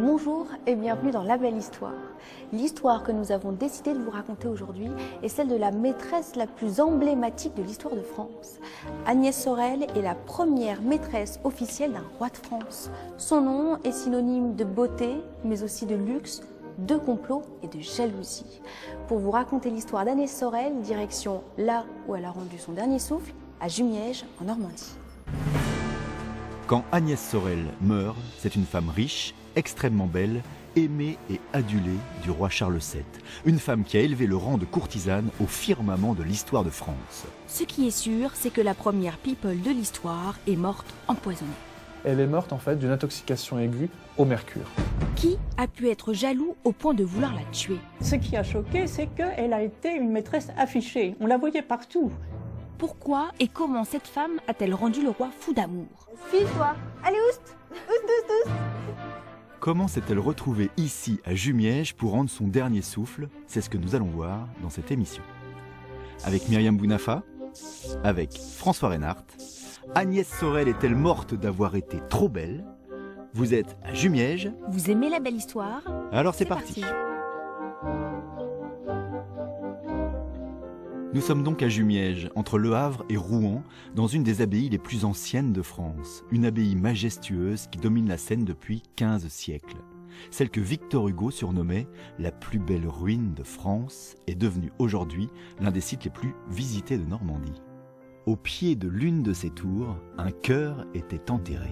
Bonjour et bienvenue dans La Belle Histoire. L'histoire que nous avons décidé de vous raconter aujourd'hui est celle de la maîtresse la plus emblématique de l'histoire de France. Agnès Sorel est la première maîtresse officielle d'un roi de France. Son nom est synonyme de beauté, mais aussi de luxe, de complot et de jalousie. Pour vous raconter l'histoire d'Agnès Sorel, direction là où elle a rendu son dernier souffle, à Jumièges, en Normandie. Quand Agnès Sorel meurt, c'est une femme riche, extrêmement belle, aimée et adulée du roi Charles VII. Une femme qui a élevé le rang de courtisane au firmament de l'histoire de France. Ce qui est sûr, c'est que la première people de l'histoire est morte empoisonnée. Elle est morte en fait d'une intoxication aiguë au mercure. Qui a pu être jaloux au point de vouloir la tuer? Ce qui a choqué, c'est qu'elle a été une maîtresse affichée. On la voyait partout. Pourquoi et comment cette femme a-t-elle rendu le roi fou d'amour? File-toi. Allez, oust. Comment s'est-elle retrouvée ici à Jumièges pour rendre son dernier souffle? C'est ce que nous allons voir dans cette émission. Avec Myriam Bounafa, avec François Reinhardt. Agnès Sorel est-elle morte d'avoir été trop belle? Vous êtes à Jumièges. Vous aimez la belle histoire? Alors c'est parti. Nous sommes donc à Jumièges, entre Le Havre et Rouen, dans une des abbayes les plus anciennes de France. Une abbaye majestueuse qui domine la Seine depuis 15 siècles. Celle que Victor Hugo surnommait la plus belle ruine de France est devenue aujourd'hui l'un des sites les plus visités de Normandie. Au pied de l'une de ces tours, un chœur était enterré.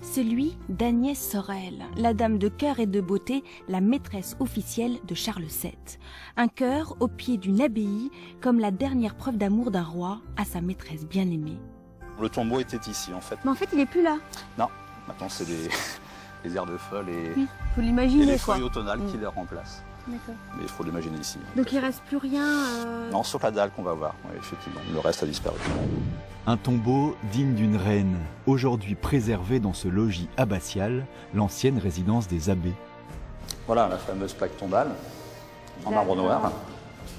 Celui d'Agnès Sorel, la dame de cœur et de beauté, la maîtresse officielle de Charles VII. Un chœur au pied d'une abbaye, comme la dernière preuve d'amour d'un roi à sa maîtresse bien-aimée. Le tombeau était ici en fait. Mais en fait, il est plus là. Non, maintenant c'est les airs de feuilles et, Oui, faut et l'imaginer les quoi. feuilles automnales qui les remplacent. D'accord. Mais il faut l'imaginer ici. Donc il reste plus rien. Non, sur la dalle qu'on va voir, oui, effectivement. Le reste a disparu. Un tombeau digne d'une reine, aujourd'hui préservé dans ce logis abbatial, l'ancienne résidence des abbés. Voilà la fameuse plaque tombale en marbre noir.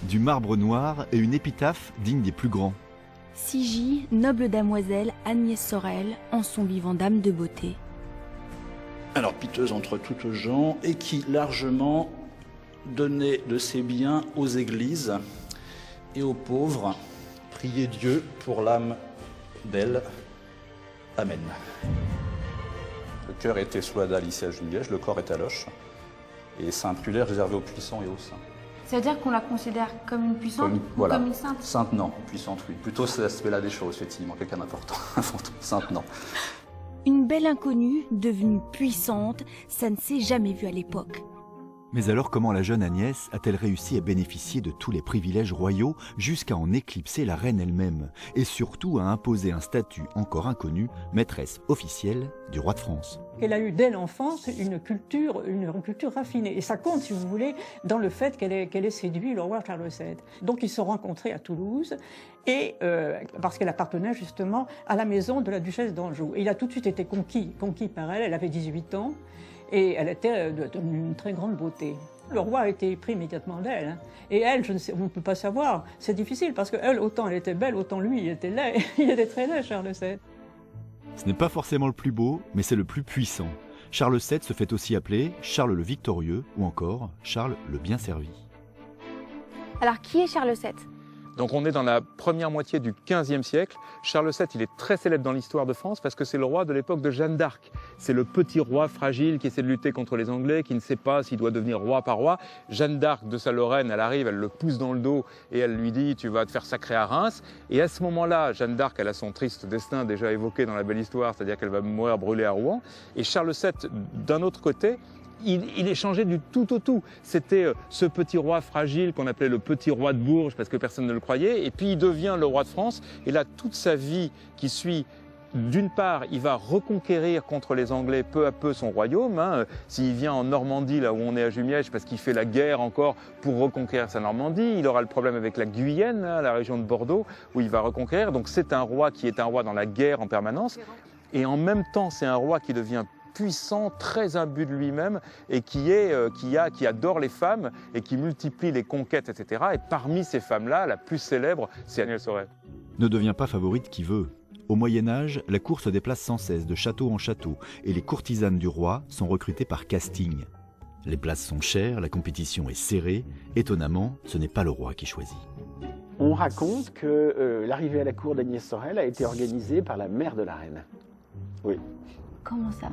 Du marbre noir et une épitaphe digne des plus grands. Sigy, noble damoiselle Agnès Sorel, en son vivant dame de beauté. Alors piteuse entre toutes gens et qui largement donnait de ses biens aux églises et aux pauvres. Priez Dieu pour l'âme d'elle. Amen. Le cœur était sous la dalle ici à Jumièges, le corps est à Loches. Et c'est un prieuré réservé aux puissants et aux saints. Ça veut dire qu'on la considère comme une puissante ou voilà. comme une sainte? Sainte, non. Puissante, oui. Plutôt cet aspect-là des choses, effectivement. Quelqu'un d'important. Sainte, non. Une belle inconnue, devenue puissante, ça ne s'est jamais vu à l'époque. Mais alors comment la jeune Agnès a-t-elle réussi à bénéficier de tous les privilèges royaux jusqu'à en éclipser la reine elle-même et surtout à imposer un statut encore inconnu, maîtresse officielle du roi de France? Elle a eu dès l'enfance une culture raffinée. Et ça compte, si vous voulait, dans le fait qu'elle ait séduit le roi Charles VII. Donc ils se sont rencontrés à Toulouse, et, parce qu'elle appartenait justement à la maison de la duchesse d'Anjou. Et il a tout de suite été conquis par elle. Elle avait 18 ans. Et elle était d'une très grande beauté. Le roi a été pris immédiatement d'elle. Hein. Et elle, on ne peut pas savoir. C'est difficile parce qu'elle, autant elle était belle, autant lui, il était laid. Il était très laid, Charles VII. Ce n'est pas forcément le plus beau, mais c'est le plus puissant. Charles VII se fait aussi appeler Charles le Victorieux ou encore Charles le Bien Servi. Alors qui est Charles VII? Donc on est dans la première moitié du XVe siècle. Charles VII, il est très célèbre dans l'histoire de France parce que c'est le roi de l'époque de Jeanne d'Arc. C'est le petit roi fragile qui essaie de lutter contre les Anglais, qui ne sait pas s'il doit devenir roi par roi. Jeanne d'Arc, de sa Lorraine, elle arrive, elle le pousse dans le dos et elle lui dit « tu vas te faire sacrer à Reims ». Et à ce moment-là, Jeanne d'Arc, elle a son triste destin déjà évoqué dans la belle histoire, c'est-à-dire qu'elle va mourir brûlée à Rouen. Et Charles VII, d'un autre côté, il est changé du tout au tout. C'était ce petit roi fragile qu'on appelait le petit roi de Bourges parce que personne ne le croyait. Et puis il devient le roi de France. Et là, toute sa vie qui suit, d'une part, il va reconquérir contre les Anglais peu à peu son royaume. Hein. S'il vient en Normandie, là où on est à Jumièges, parce qu'il fait la guerre encore pour reconquérir sa Normandie. Il aura le problème avec la Guyenne, hein, la région de Bordeaux, où il va reconquérir. Donc c'est un roi qui est un roi dans la guerre en permanence. Et en même temps, c'est un roi qui devient puissant, très imbu de lui-même et qui adore les femmes et qui multiplie les conquêtes, etc. Et parmi ces femmes-là, la plus célébre, c'est Agnès Sorel. Ne devient pas favorite qui veut. Au Moyen-Âge, la cour se déplace sans cesse de château en château et les courtisanes du roi sont recrutées par casting. Les places sont chères, la compétition est serrée. Étonnamment, ce n'est pas le roi qui choisit. On raconte que l'arrivée à la cour d'Agnès Sorel a été organisée par la mère de la reine. Oui. Comment ça?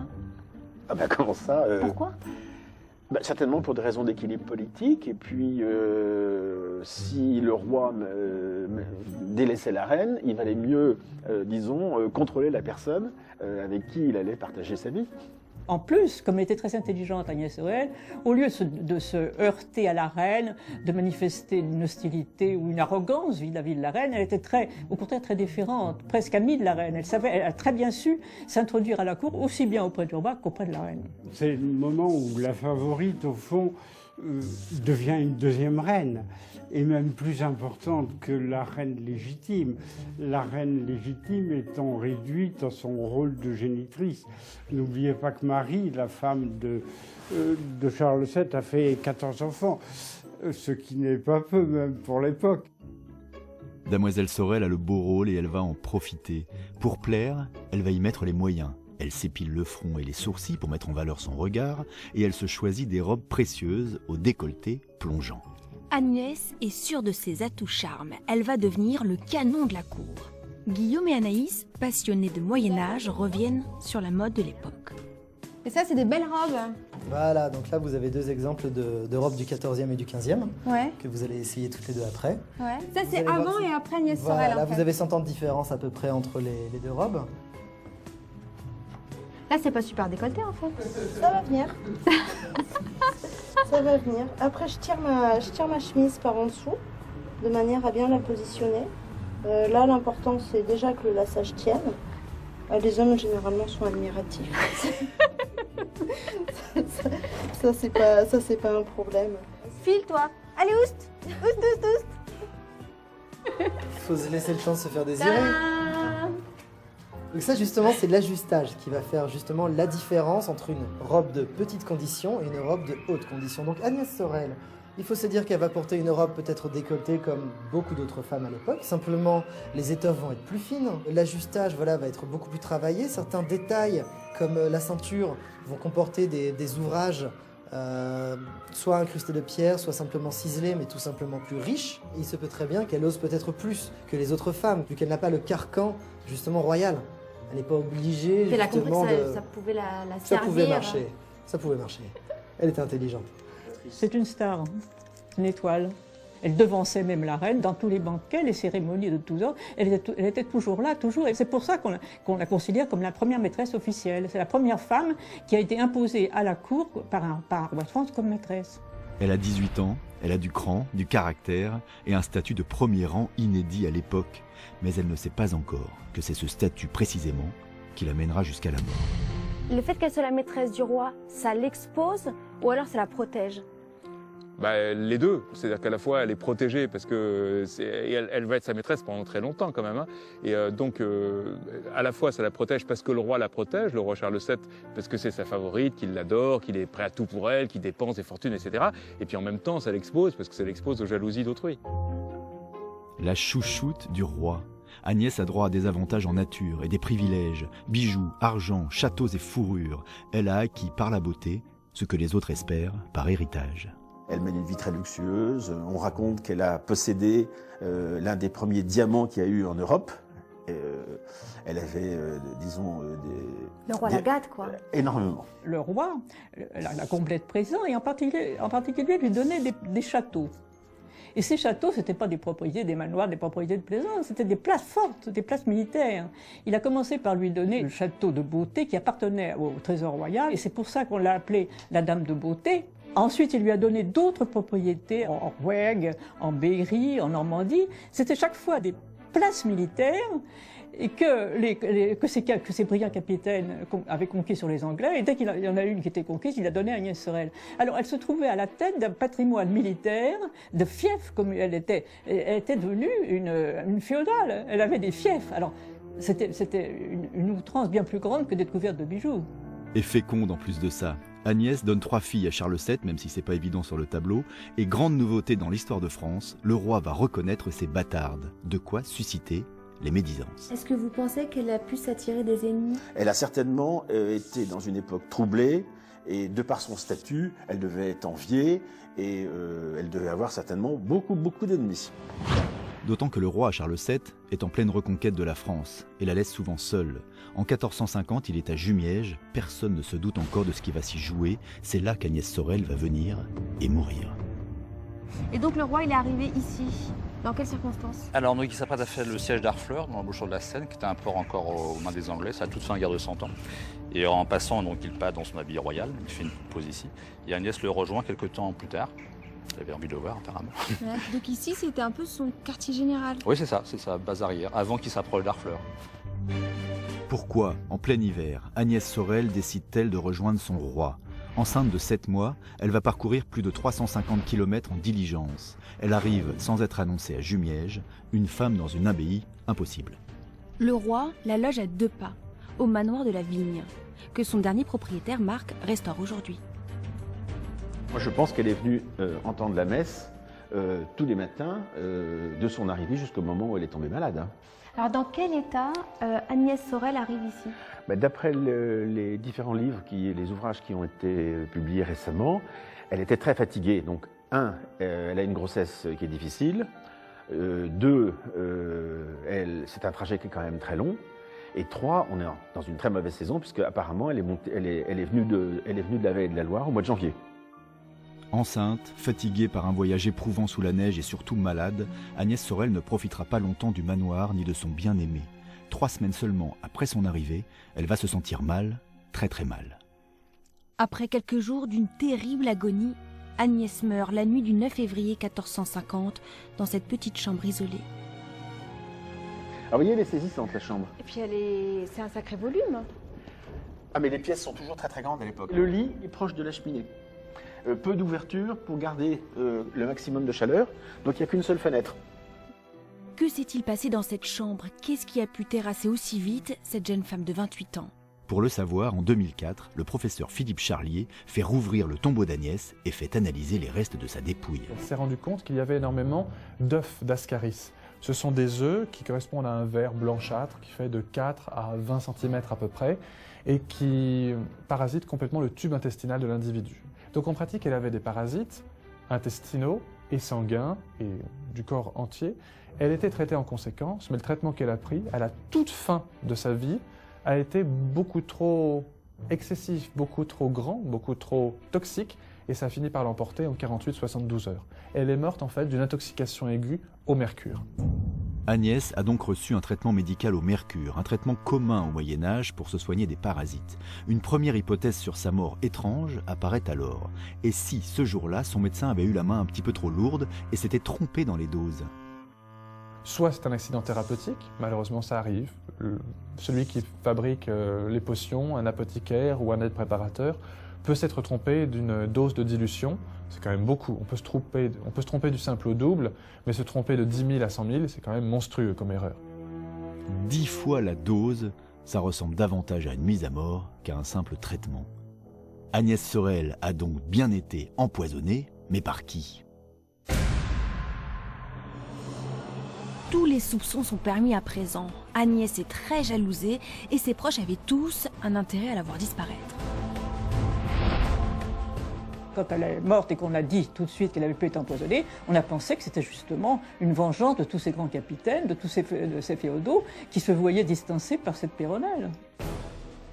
Ah bah comment ça Pourquoi? Certainement pour des raisons d'équilibre politique, et puis si le roi délaissait la reine, il valait mieux, disons, contrôler la personne avec qui il allait partager sa vie. En plus, comme elle était très intelligente, Agnès Sorel, au lieu de se heurter à la reine, de manifester une hostilité ou une arrogance vis-à-vis de la reine, elle était au contraire très déférente, presque amie de la reine. Elle a très bien su s'introduire à la cour, aussi bien auprès du roi qu'auprès de la reine. C'est le moment où la favorite, au fond, devient une deuxième reine, et même plus importante que la reine légitime. La reine légitime étant réduite à son rôle de génitrice. N'oubliez pas que Marie, la femme de Charles VII, a fait 14 enfants, ce qui n'est pas peu même pour l'époque. Damoiselle Sorel a le beau rôle et elle va en profiter. Pour plaire, elle va y mettre les moyens. Elle s'épile le front et les sourcils pour mettre en valeur son regard et elle se choisit des robes précieuses au décolleté plongeant. Agnès est sûre de ses atouts charmes. Elle va devenir le canon de la cour. Guillaume et Anaïs, passionnés de Moyen-Âge, reviennent sur la mode de l'époque. Et ça, c'est des belles robes. Voilà, donc là vous avez deux exemples de robes du 14e et du 15e, Ouais. que vous allez essayer toutes les deux après. Ouais. Ça, Vous c'est allez voir, avant c'est- et après Agnès Sorel. Voilà, en fait. vous avez 100 ans de différence à peu près entre les deux robes. Là, c'est pas super décolleté en fait. Ça va venir. Ça va venir. Après, je tire ma chemise par en dessous, de manière à bien la positionner. Là, l'important, c'est déjà que le lassage tienne. Les hommes, généralement, sont admiratifs. ça c'est pas un problème. File, toi. Allez, oust. Oust, oust, oust. Faut se laisser le temps de se faire désirer. Tadam. Donc ça justement c'est l'ajustage qui va faire justement la différence entre une robe de petite condition et une robe de haute condition. Donc Agnès Sorel, il faut se dire qu'elle va porter une robe peut-être décolletée comme beaucoup d'autres femmes à l'époque. Simplement les étoffes vont être plus fines, l'ajustage voilà, va être beaucoup plus travaillé. Certains détails comme la ceinture vont comporter des ouvrages soit incrustés de pierre, soit simplement ciselés, mais tout simplement plus riches. Il se peut très bien qu'elle ose peut-être plus que les autres femmes, vu qu'elle n'a pas le carcan justement royal. Elle n'est pas obligée Elle a compris justement que de... ça pouvait la Ça servir. pouvait marcher, ça pouvait marcher. Elle était intelligente. C'est une star, une étoile. Elle devançait même la reine dans tous les banquets, les cérémonies de tous ordres. Elle était toujours là, toujours. Et c'est pour ça qu'on la considère comme la première maîtresse officielle. C'est la première femme qui a été imposée à la cour par un roi de France comme maîtresse. Elle a 18 ans, elle a du cran, du caractère et un statut de premier rang inédit à l'époque. Mais elle ne sait pas encore que c'est ce statut précisément qui la mènera jusqu'à la mort. Le fait qu'elle soit la maîtresse du roi, ça l'expose ou alors ça la protège? Les deux, c'est-à-dire qu'à la fois elle est protégée parce que elle va être sa maîtresse pendant très longtemps quand même, hein. Et donc à la fois ça la protège parce que le roi la protège, le roi Charles VII, parce que c'est sa favorite, qu'il l'adore, qu'il est prêt à tout pour elle, qu'il dépense des fortunes, etc. Et puis en même temps ça l'expose parce que ça l'expose aux jalousies d'autrui. La chouchoute du roi. Agnès a droit à des avantages en nature et des privilèges, bijoux, argent, châteaux et fourrures. Elle a acquis par la beauté ce que les autres espèrent par héritage. Elle mène une vie très luxueuse. On raconte qu'elle a possédé l'un des premiers diamants qu'il y a eu en Europe. Elle avait, disons, Le roi la gâte, quoi. énormément. Le roi la comblait de présents et en particulier lui donnait des châteaux. Et ces châteaux, ce n'étaient pas des propriétés, des manoirs, des propriétés de plaisance, c'était des places fortes, des places militaires. Il a commencé par lui donner le château de Beauté qui appartenait au trésor royal, et c'est pour ça qu'on l'a appelée la Dame de Beauté. Ensuite, il lui a donné d'autres propriétés en Rouergue, en Berry, en Normandie. C'était chaque fois des places militaires et que ces brillants capitaines avaient conquis sur les Anglais. Et dès qu'il y en a une qui était conquise, il a donné à Agnès Sorel. Alors, elle se trouvait à la tête d'un patrimoine militaire, de fiefs, comme elle était. Elle était devenue une féodale. Elle avait des fiefs. Alors, c'était une outrance bien plus grande que d'être couverte de bijoux. Et féconde en plus de ça. Agnès donne 3 filles à Charles VII, même si c'est pas évident sur le tableau. Et grande nouveauté dans l'histoire de France, le roi va reconnaître ses bâtardes. De quoi susciter les médisances. Est-ce que vous pensez qu'elle a pu s'attirer des ennemis? Elle a certainement été dans une époque troublée, et de par son statut, elle devait être enviée, et elle devait avoir certainement beaucoup d'ennemis. D'autant que le roi Charles VII est en pleine reconquête de la France et la laisse souvent seule. En 1450, il est à Jumièges, personne ne se doute encore de ce qui va s'y jouer, c'est là qu'Agnès Sorel va venir et mourir. Et donc le roi, il est arrivé ici. Dans quelles circonstances? Alors, donc, il s'apprête à faire le siège d'Harfleur, dans l'embouchure de la Seine, qui était un port encore aux mains des Anglais, ça a toute fin guerre de 100 ans. Et en passant, donc, il passe dans son habit royal, il fait une pause ici, et Agnès le rejoint quelques temps plus tard. Il avait envie de le voir, apparemment. Ouais, donc ici, c'était un peu son quartier général. Oui, c'est ça, base arrière, avant qu'il s'approche d'Harfleur. Pourquoi, en plein hiver, Agnès Sorel décide-t-elle de rejoindre son roi? Enceinte de 7 mois, elle va parcourir plus de 350 km en diligence. Elle arrive sans être annoncée à Jumièges, une femme dans une abbaye, impossible. Le roi la loge à 2 pas, au manoir de la Vigne, que son dernier propriétaire, Marc, restaure aujourd'hui. Moi, je pense qu'elle est venue entendre la messe tous les matins de son arrivée jusqu'au moment où elle est tombée malade. Hein. Alors dans quel état Agnès Sorel arrive ici? D'après les différents livres, les ouvrages qui ont été publiés récemment, elle était très fatiguée. Donc, elle a une grossesse qui est difficile. 2, c'est un trajet qui est quand même très long. Et 3, on est dans une très mauvaise saison, puisque apparemment elle est venue de la Vallée de la Loire au mois de janvier. Enceinte, fatiguée par un voyage éprouvant sous la neige et surtout malade, Agnès Sorel ne profitera pas longtemps du manoir ni de son bien-aimé. 3 semaines seulement après son arrivée, elle va se sentir mal, très très mal. Après quelques jours d'une terrible agonie, Agnès meurt la nuit du 9 février 1450 dans cette petite chambre isolée. Alors, vous voyez, elle est saisissante, la chambre. Et puis c'est un sacré volume. Ah, mais les pièces sont toujours très très grandes à l'époque. Le lit est proche de la cheminée. Peu d'ouverture pour garder le maximum de chaleur, donc il n'y a qu'une seule fenêtre. Que s'est-il passé dans cette chambre? Qu'est-ce qui a pu terrasser aussi vite cette jeune femme de 28 ans? Pour le savoir, en 2004, le professeur Philippe Charlier fait rouvrir le tombeau d'Agnès et fait analyser les restes de sa dépouille. On s'est rendu compte qu'il y avait énormément d'œufs d'ascaris. Ce sont des œufs qui correspondent à un verre blanchâtre qui fait de 4 à 20 cm à peu près et qui parasitent complètement le tube intestinal de l'individu. Donc en pratique, elle avait des parasites intestinaux et sanguins et du corps entier. Elle était traitée en conséquence, mais le traitement qu'elle a pris à la toute fin de sa vie a été beaucoup trop excessif, beaucoup trop grand, beaucoup trop toxique, et ça a fini par l'emporter en 48-72 heures. Elle est morte en fait d'une intoxication aiguë au mercure. Agnès a donc reçu un traitement médical au mercure, un traitement commun au Moyen-Âge pour se soigner des parasites. Une première hypothèse sur sa mort étrange apparaît alors. Et si, ce jour-là, son médecin avait eu la main un petit peu trop lourde et s'était trompé dans les doses? Soit c'est un accident thérapeutique, malheureusement ça arrive. Celui qui fabrique les potions, un apothicaire ou un aide-préparateur, peut s'être trompé d'une dose de dilution. C'est quand même beaucoup. On peut se tromper du simple au double, mais se tromper de 10 000 à 100 000, c'est quand même monstrueux comme erreur. 10 fois la dose, ça ressemble davantage à une mise à mort qu'à un simple traitement. Agnès Sorel a donc bien été empoisonnée, mais par qui? Tous les soupçons sont permis à présent. Agnès est très jalousée et ses proches avaient tous un intérêt à la voir disparaître. Quand elle est morte et qu'on a dit tout de suite qu'elle avait pu être empoisonnée, on a pensé que c'était justement une vengeance de tous ces grands capitaines, de tous ces féodaux qui se voyaient distancés par cette Péronnelle.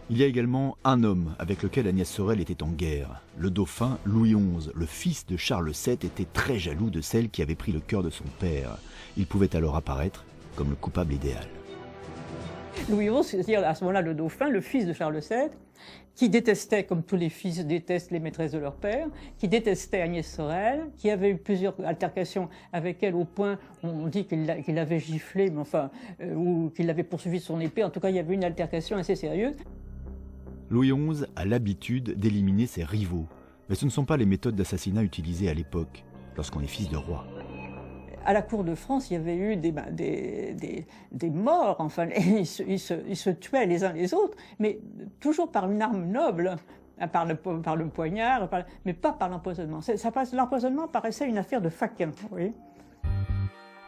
Il y a également un homme avec lequel Agnès Sorel était en guerre. Le dauphin Louis XI, le fils de Charles VII, était très jaloux de celle qui avait pris le cœur de son père. Il pouvait alors apparaître comme le coupable idéal. Louis XI, c'est-à-dire à ce moment-là le dauphin, le fils de Charles VII, qui détestait, comme tous les fils détestent les maîtresses de leur père, qui détestait Agnès Sorel, qui avait eu plusieurs altercations avec elle au point, on dit qu'il l'avait giflé, mais enfin, ou qu'il l'avait poursuivi de son épée. En tout cas, il y avait une altercation assez sérieuse. Louis XI a l'habitude d'éliminer ses rivaux, mais ce ne sont pas les méthodes d'assassinat utilisées à l'époque, lorsqu'on est fils de roi. À la cour de France, il y avait eu des morts, enfin, ils se tuaient les uns les autres, mais toujours par une arme noble, par le poignard, mais pas par l'empoisonnement. L'empoisonnement paraissait une affaire de faquin, vous voyez.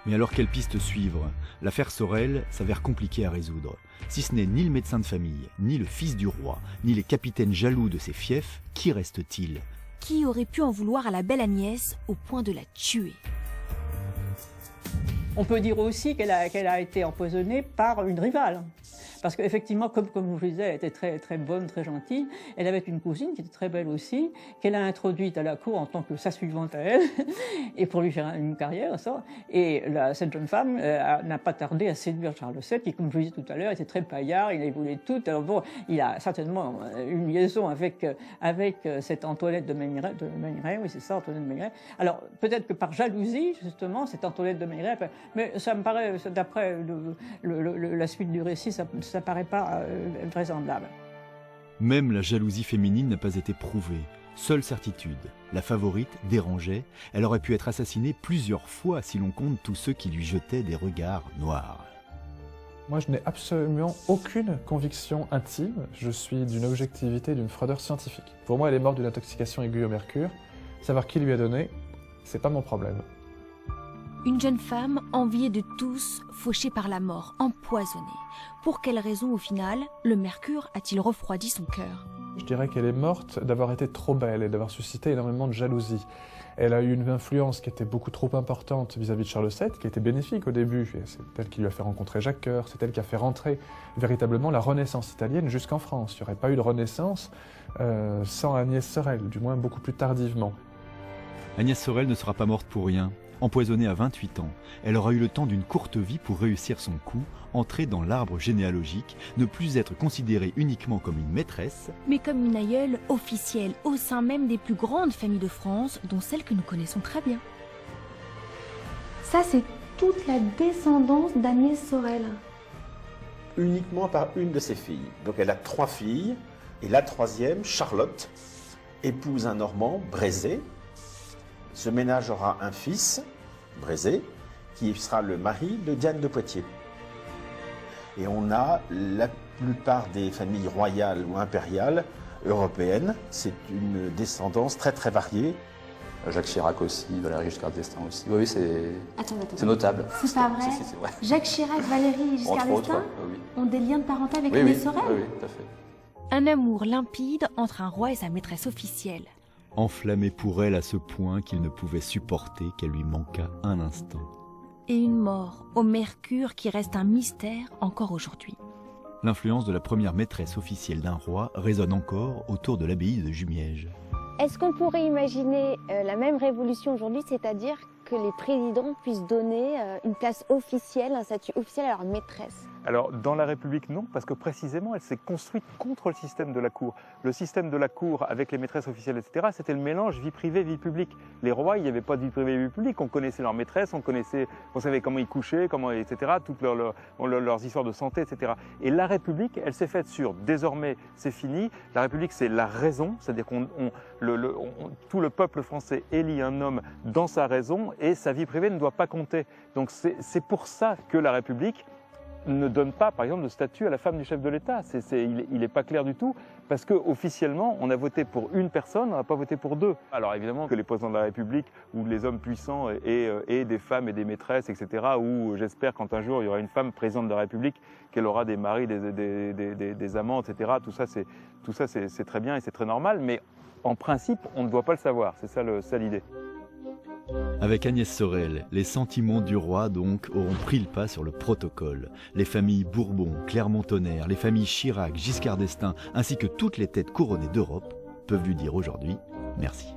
Mais alors quelle piste suivre? L'affaire Sorel s'avère compliquée à résoudre. Si ce n'est ni le médecin de famille, ni le fils du roi, ni les capitaines jaloux de ses fiefs, qui reste-t-il? Qui aurait pu en vouloir à la belle Agnès au point de la tuer? On peut dire aussi qu'elle a été empoisonnée par une rivale. Parce qu'effectivement, comme je vous disais, elle était très, très bonne, très gentille. Elle avait une cousine qui était très belle aussi, qu'elle a introduite à la cour en tant que sa suivante à elle, et pour lui faire une carrière, ça. Et cette jeune femme n'a pas tardé à séduire Charles VII, qui, comme je vous disais tout à l'heure, était très paillard, il les voulait toutes. Alors bon, il a certainement une liaison avec cette Antoinette de Meilleray, oui c'est ça, Antoinette de Meilleray. Alors peut-être que par jalousie, justement, cette Antoinette de Meilleray, mais ça me paraît, d'après la suite du récit, ça paraît pas vraisemblable. Même la jalousie féminine n'a pas été prouvée. Seule certitude, la favorite dérangeait, elle aurait pu être assassinée plusieurs fois si l'on compte tous ceux qui lui jetaient des regards noirs. Moi, je n'ai absolument aucune conviction intime. Je suis d'une objectivité, d'une froideur scientifique. Pour moi, elle est morte d'une intoxication aiguë au mercure. Savoir qui lui a donné, c'est pas mon problème. Une jeune femme enviée de tous, fauchée par la mort, empoisonnée. Pour quelle raison, au final, le mercure a-t-il refroidi son cœur? Je dirais qu'elle est morte d'avoir été trop belle et d'avoir suscité énormément de jalousie. Elle a eu une influence qui était beaucoup trop importante vis-à-vis de Charles VII, qui était bénéfique au début. C'est elle qui lui a fait rencontrer Jacques Cœur, c'est elle qui a fait rentrer véritablement la Renaissance italienne jusqu'en France. Il n'y aurait pas eu de Renaissance sans Agnès Sorel, du moins beaucoup plus tardivement. Agnès Sorel ne sera pas morte pour rien. Empoisonnée à 28 ans, elle aura eu le temps d'une courte vie pour réussir son coup, entrer dans l'arbre généalogique, ne plus être considérée uniquement comme une maîtresse, mais comme une aïeule officielle au sein même des plus grandes familles de France, dont celle que nous connaissons très bien. Ça, c'est toute la descendance d'Agnès Sorel. Uniquement par une de ses filles. Donc elle a 3 filles, et la troisième, Charlotte, épouse un Normand, Brézé. Ce ménage aura un fils, Brézé, qui sera le mari de Diane de Poitiers. Et on a la plupart des familles royales ou impériales européennes. C'est une descendance très très variée. Jacques Chirac aussi, Valéry Giscard d'Estaing aussi. Oui, c'est notable. C'est pas vrai, ouais. Jacques Chirac, Valéry Giscard d'Estaing ont des liens de parenté avec Agnès Sorel? Oui, tout à fait. Un amour limpide entre un roi et sa maîtresse officielle. enflammé pour elle à ce point qu'il ne pouvait supporter qu'elle lui manquât un instant. Et une mort au mercure qui reste un mystère encore aujourd'hui. L'influence de la première maîtresse officielle d'un roi résonne encore autour de l'abbaye de Jumièges. Est-ce qu'on pourrait imaginer la même révolution aujourd'hui, c'est-à-dire que les présidents puissent donner une place officielle, un statut officiel à leur maîtresse? Alors, dans la République, non, parce que précisément, elle s'est construite contre le système de la cour. Le système de la cour, avec les maîtresses officielles, etc., c'était le mélange vie privée, vie publique. Les rois, il n'y avait pas de vie privée, vie publique. On connaissait leurs maîtresses, on savait comment ils couchaient, etc., toutes leurs histoires de santé, etc. Et la République, elle s'est faite sur, désormais, c'est fini. La République, c'est la raison, c'est-à-dire tout le peuple français élit un homme dans sa raison et sa vie privée ne doit pas compter. Donc, c'est pour ça que la République ne donne pas, par exemple, de statut à la femme du chef de l'État. Il n'est pas clair du tout, parce qu'officiellement, on a voté pour une personne, on n'a pas voté pour deux. Alors évidemment que les présidents de la République, ou les hommes puissants, et des femmes et des maîtresses, etc., ou j'espère quand un jour il y aura une femme présidente de la République, qu'elle aura des maris, des amants, etc., tout ça c'est très bien et c'est très normal, mais en principe, on ne doit pas le savoir, c'est ça l'idée. Avec Agnès Sorel, les sentiments du roi donc auront pris le pas sur le protocole. Les familles Bourbon, Clermont-Tonnerre, les familles Chirac, Giscard d'Estaing, ainsi que toutes les têtes couronnées d'Europe peuvent lui dire aujourd'hui merci.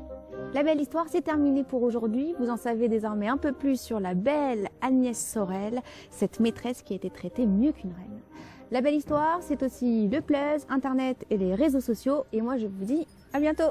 La belle histoire, c'est terminé pour aujourd'hui. Vous en savez désormais un peu plus sur la belle Agnès Sorel, cette maîtresse qui a été traitée mieux qu'une reine. La belle histoire, c'est aussi le Plus, Internet et les réseaux sociaux. Et moi, je vous dis à bientôt.